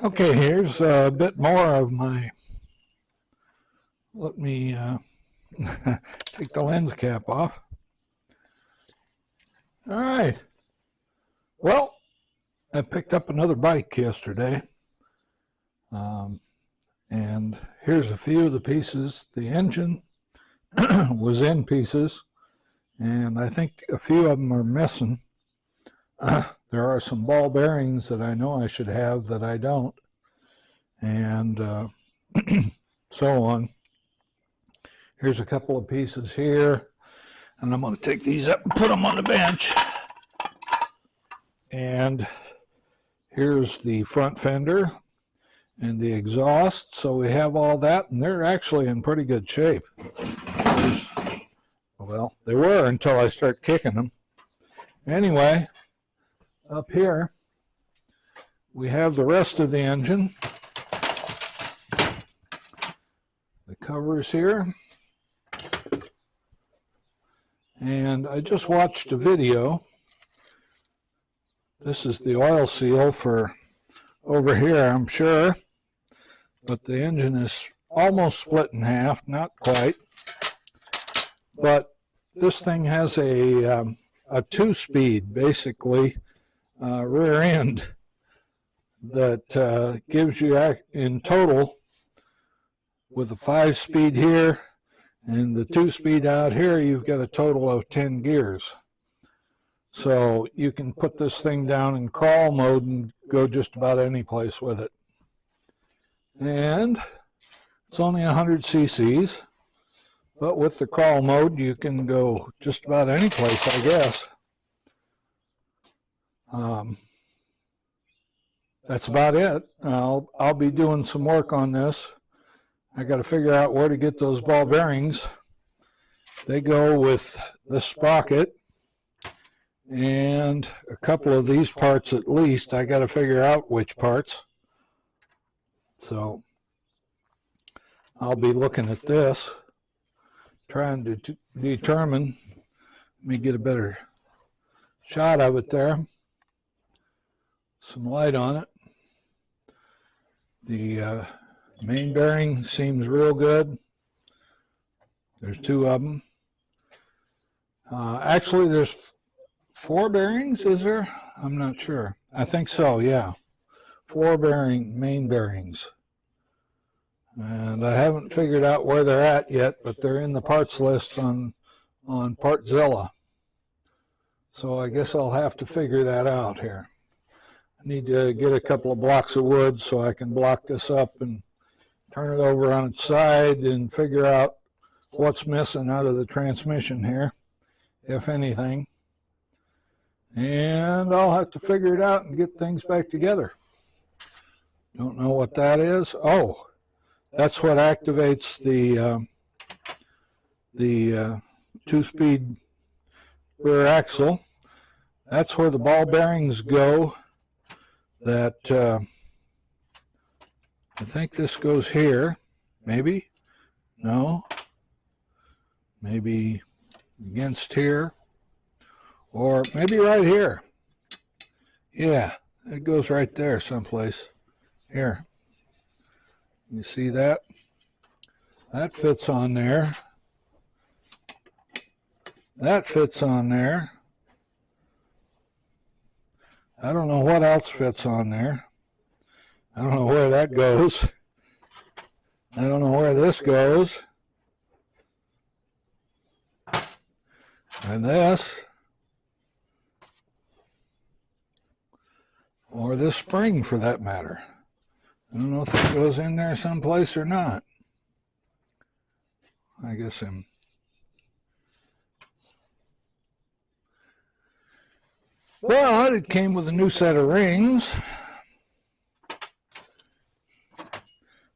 Okay, here's a bit more of my, let me take the lens cap off. All right. Well, I picked up another bike yesterday. And here's a few of the pieces. The engine was in pieces, and I think a few of them are missing. There are some ball bearings that I know I should have that I don't, and so on. Here's a couple of pieces here, and I'm going to take these up and put them on the bench. And here's the front fender and the exhaust. So we have all that, and they're actually in pretty good shape. Well, they were until I start kicking them. Anyway, up here we have the rest of the engine. The covers here. And I just watched a video. This is the oil seal for over here, I'm sure. But the engine is almost split in half, not quite. But this thing has a two-speed, basically, rear end that gives you, in total, with a 5-speed here and the 2-speed out here, you've got a total of 10 gears. So you can put this thing down in crawl mode and go just about any place with it. And it's only 100 cc's, but with the crawl mode, you can go just about any place, I guess. That's about it. I'll be doing some work on this. I got to figure out where to get those ball bearings. They go with the sprocket and a couple of these parts at least. I got to figure out which parts. So I'll be looking at this, trying to determine. Let me get a better shot of it there. Some light on it. The main bearing seems real good. There's 2 of them. Actually, there's 4 bearings, is there? I'm not sure. I think so, yeah. 4 main bearings. And I haven't figured out where they're at yet, but they're in the parts list on Partzilla. So I guess I'll have to figure that out here. I need to get a couple of blocks of wood so I can block this up and turn it over on its side and figure out what's missing out of the transmission here, if anything. And I'll have to figure it out and get things back together. Don't know what that is. Oh, that's what activates the 2-speed rear axle. That's where the ball bearings go. That I think this goes here. Maybe. No. Maybe against here. Or maybe right here. Yeah, it goes right there someplace. Here. You see that? That fits on there. That fits on there. I don't know what else fits on there. I don't know where that goes. I don't know where this goes. And this. Or this spring, for that matter. I don't know if it goes in there someplace or not. I guess I'm... Well, it came with a new set of rings.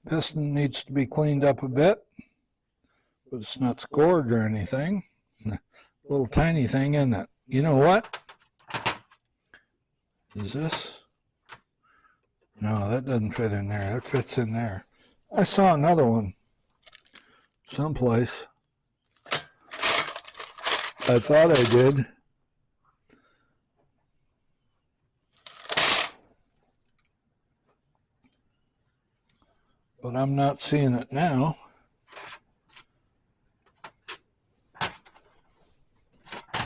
Piston needs to be cleaned up a bit, but it's not scored or anything. Little tiny thing, isn't it? You know what? Is this? No, that doesn't fit in there. That fits in there. I saw another one someplace. I thought I did. but I'm not seeing it now.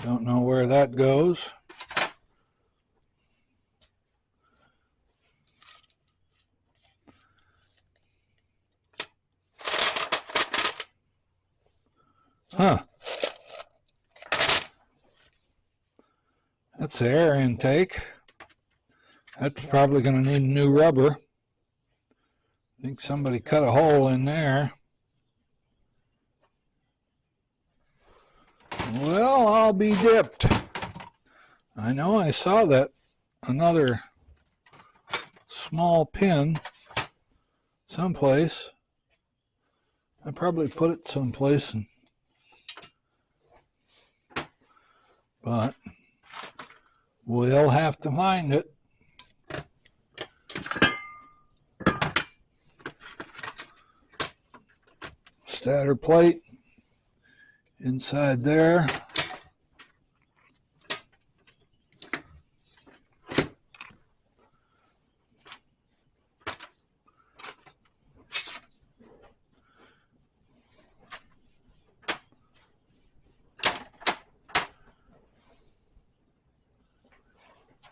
Don't know where that goes. Huh. That's the air intake. That's probably going to need new rubber. I think somebody cut a hole in there. Well, I'll be dipped. I know I saw that another small pin someplace. I probably put it someplace, but we'll have to find it. Stator plate inside there.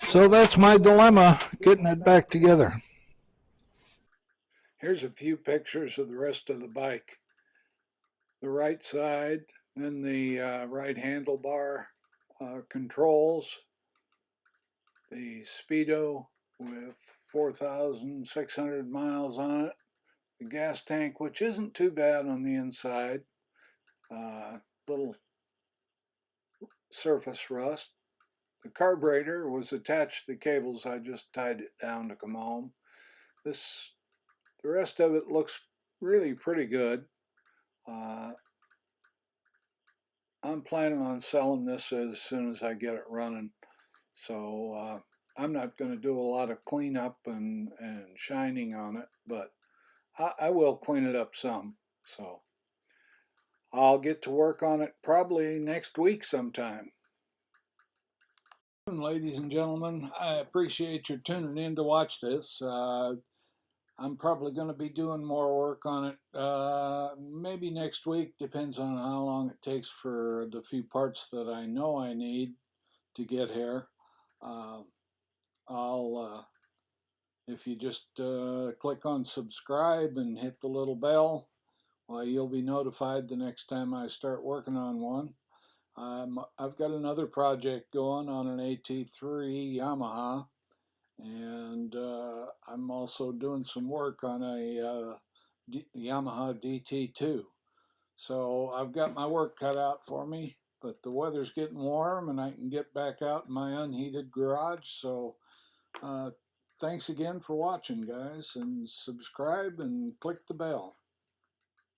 So that's my dilemma, getting it back together. Here's a few pictures of the rest of the bike. The right side, then the right handlebar controls, the Speedo with 4,600 miles on it, the gas tank, which isn't too bad on the inside, little surface rust. The carburetor was attached to the cables. I just tied it down to come home. The rest of it looks really pretty good. I'm planning on selling this as soon as I get it running. So I'm not going to do a lot of cleanup and shining on it, but I will clean it up some. So I'll get to work on it probably next week sometime. Ladies and gentlemen, I appreciate your tuning in to watch this. I'm probably going to be doing more work on it maybe next week. Depends on how long it takes for the few parts that I know I need to get here. If you just click on subscribe and hit the little bell, well, you'll be notified the next time I start working on one. I've got another project going on an AT3 Yamaha, and I'm also doing some work on a Yamaha DT2. So I've got my work cut out for me, but the weather's getting warm and I can get back out in my unheated garage. So thanks again for watching, guys, and subscribe and click the bell.